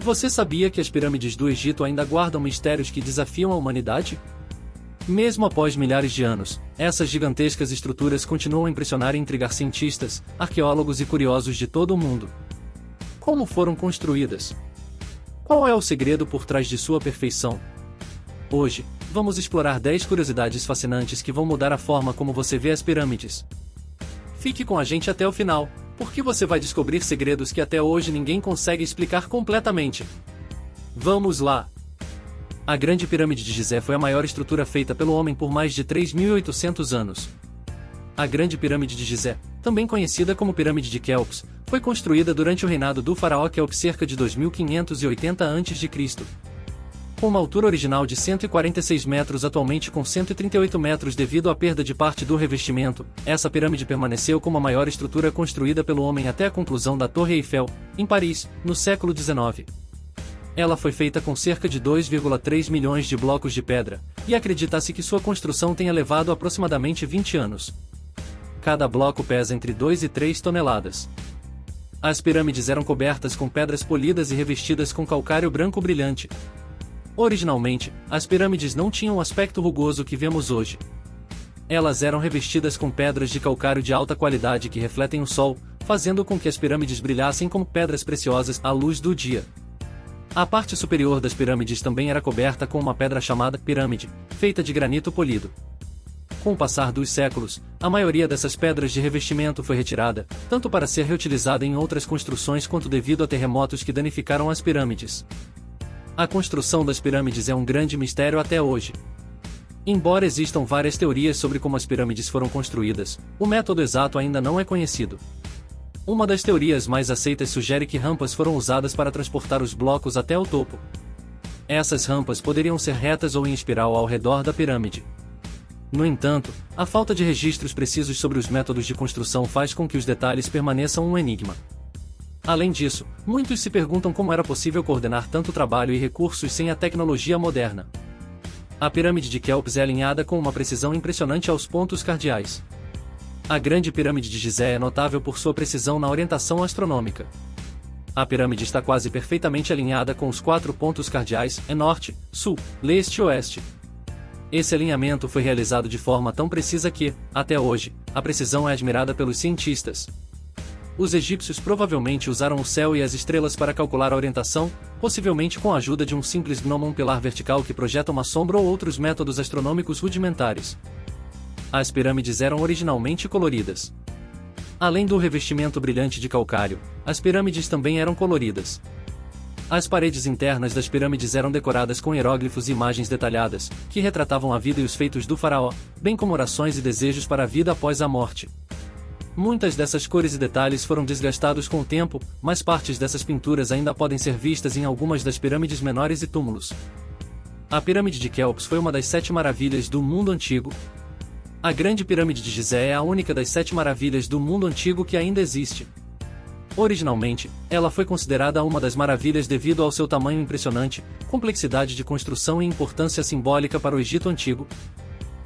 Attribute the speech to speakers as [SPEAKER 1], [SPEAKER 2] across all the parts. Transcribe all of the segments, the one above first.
[SPEAKER 1] Você sabia que as pirâmides do Egito ainda guardam mistérios que desafiam a humanidade? Mesmo após milhares de anos, essas gigantescas estruturas continuam a impressionar e intrigar cientistas, arqueólogos e curiosos de todo o mundo. Como foram construídas? Qual é o segredo por trás de sua perfeição? Hoje, vamos explorar 10 curiosidades fascinantes que vão mudar a forma como você vê as pirâmides. Fique com a gente até o final, porque você vai descobrir segredos que até hoje ninguém consegue explicar completamente. Vamos lá! A Grande Pirâmide de Gizé foi a maior estrutura feita pelo homem por mais de 3.800 anos. A Grande Pirâmide de Gizé, também conhecida como Pirâmide de Quéops, foi construída durante o reinado do faraó Quéops cerca de 2580 a.C. Com uma altura original de 146 metros, atualmente com 138 metros devido à perda de parte do revestimento, essa pirâmide permaneceu como a maior estrutura construída pelo homem até a conclusão da Torre Eiffel, em Paris, no século XIX. Ela foi feita com cerca de 2,3 milhões de blocos de pedra, e acredita-se que sua construção tenha levado aproximadamente 20 anos. Cada bloco pesa entre 2 e 3 toneladas. As pirâmides eram cobertas com pedras polidas e revestidas com calcário branco brilhante. Originalmente, as pirâmides não tinham o aspecto rugoso que vemos hoje. Elas eram revestidas com pedras de calcário de alta qualidade que refletem o sol, fazendo com que as pirâmides brilhassem como pedras preciosas à luz do dia. A parte superior das pirâmides também era coberta com uma pedra chamada pirâmide, feita de granito polido. Com o passar dos séculos, a maioria dessas pedras de revestimento foi retirada, tanto para ser reutilizada em outras construções quanto devido a terremotos que danificaram as pirâmides. A construção das pirâmides é um grande mistério até hoje. Embora existam várias teorias sobre como as pirâmides foram construídas, o método exato ainda não é conhecido. Uma das teorias mais aceitas sugere que rampas foram usadas para transportar os blocos até o topo. Essas rampas poderiam ser retas ou em espiral ao redor da pirâmide. No entanto, a falta de registros precisos sobre os métodos de construção faz com que os detalhes permaneçam um enigma. Além disso, muitos se perguntam como era possível coordenar tanto trabalho e recursos sem a tecnologia moderna. A pirâmide de Quéops é alinhada com uma precisão impressionante aos pontos cardeais. A Grande Pirâmide de Gizé é notável por sua precisão na orientação astronômica. A pirâmide está quase perfeitamente alinhada com os 4 pontos cardeais, norte, sul, leste e oeste. Esse alinhamento foi realizado de forma tão precisa que, até hoje, a precisão é admirada pelos cientistas. Os egípcios provavelmente usaram o céu e as estrelas para calcular a orientação, possivelmente com a ajuda de um simples gnomo, um pilar vertical que projeta uma sombra ou outros métodos astronômicos rudimentares. As pirâmides eram originalmente coloridas. Além do revestimento brilhante de calcário, as pirâmides também eram coloridas. As paredes internas das pirâmides eram decoradas com hieróglifos e imagens detalhadas, que retratavam a vida e os feitos do faraó, bem como orações e desejos para a vida após a morte. Muitas dessas cores e detalhes foram desgastados com o tempo, mas partes dessas pinturas ainda podem ser vistas em algumas das pirâmides menores e túmulos. A Pirâmide de Quéops foi uma das 7 maravilhas do mundo antigo. A Grande Pirâmide de Gizé é a única das 7 maravilhas do mundo antigo que ainda existe. Originalmente, ela foi considerada uma das maravilhas devido ao seu tamanho impressionante, complexidade de construção e importância simbólica para o Egito Antigo.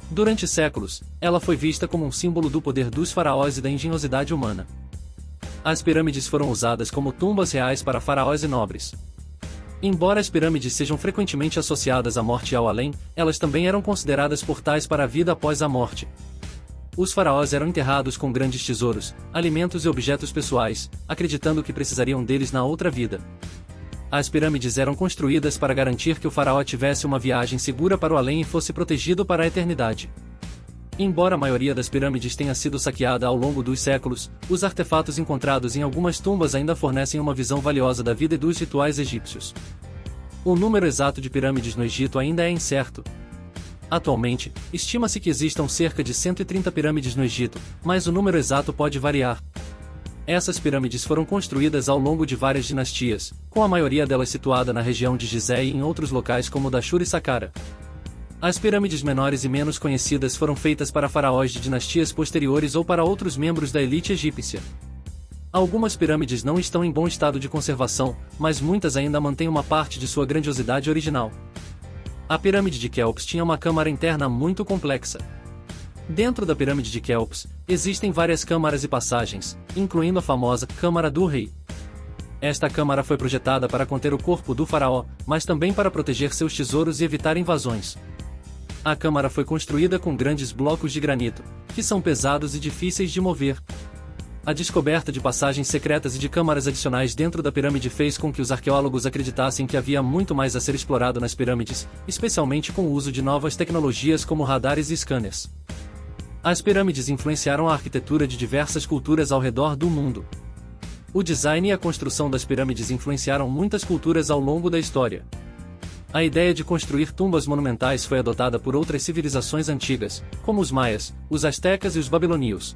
[SPEAKER 1] Durante séculos, ela foi vista como um símbolo do poder dos faraós e da engenhosidade humana. As pirâmides foram usadas como tumbas reais para faraós e nobres. Embora as pirâmides sejam frequentemente associadas à morte e ao além, elas também eram consideradas portais para a vida após a morte. Os faraós eram enterrados com grandes tesouros, alimentos e objetos pessoais, acreditando que precisariam deles na outra vida. As pirâmides eram construídas para garantir que o faraó tivesse uma viagem segura para o além e fosse protegido para a eternidade. Embora a maioria das pirâmides tenha sido saqueada ao longo dos séculos, os artefatos encontrados em algumas tumbas ainda fornecem uma visão valiosa da vida e dos rituais egípcios. O número exato de pirâmides no Egito ainda é incerto. Atualmente, estima-se que existam cerca de 130 pirâmides no Egito, mas o número exato pode variar. Essas pirâmides foram construídas ao longo de várias dinastias, com a maioria delas situada na região de Gizé e em outros locais como Dashur e Saqqara. As pirâmides menores e menos conhecidas foram feitas para faraós de dinastias posteriores ou para outros membros da elite egípcia. Algumas pirâmides não estão em bom estado de conservação, mas muitas ainda mantêm uma parte de sua grandiosidade original. A Pirâmide de Quéops tinha uma câmara interna muito complexa. Dentro da Pirâmide de Quéops, existem várias câmaras e passagens, incluindo a famosa Câmara do Rei. Esta câmara foi projetada para conter o corpo do faraó, mas também para proteger seus tesouros e evitar invasões. A câmara foi construída com grandes blocos de granito, que são pesados e difíceis de mover. A descoberta de passagens secretas e de câmaras adicionais dentro da pirâmide fez com que os arqueólogos acreditassem que havia muito mais a ser explorado nas pirâmides, especialmente com o uso de novas tecnologias como radares e scanners. As pirâmides influenciaram a arquitetura de diversas culturas ao redor do mundo. O design e a construção das pirâmides influenciaram muitas culturas ao longo da história. A ideia de construir tumbas monumentais foi adotada por outras civilizações antigas, como os maias, os astecas e os babilônios.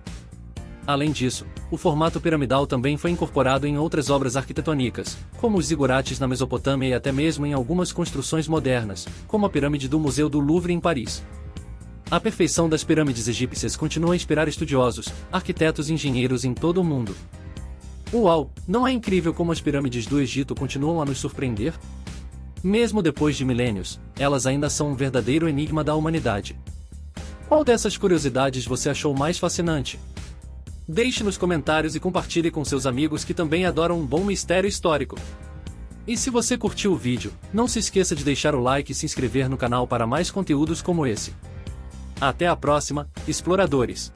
[SPEAKER 1] Além disso, o formato piramidal também foi incorporado em outras obras arquitetônicas, como os zigurates na Mesopotâmia e até mesmo em algumas construções modernas, como a pirâmide do Museu do Louvre em Paris. A perfeição das pirâmides egípcias continua a inspirar estudiosos, arquitetos e engenheiros em todo o mundo. Uau! Não é incrível como as pirâmides do Egito continuam a nos surpreender? Mesmo depois de milênios, elas ainda são um verdadeiro enigma da humanidade. Qual dessas curiosidades você achou mais fascinante? Deixe nos comentários e compartilhe com seus amigos que também adoram um bom mistério histórico. E se você curtiu o vídeo, não se esqueça de deixar o like e se inscrever no canal para mais conteúdos como esse. Até a próxima, exploradores!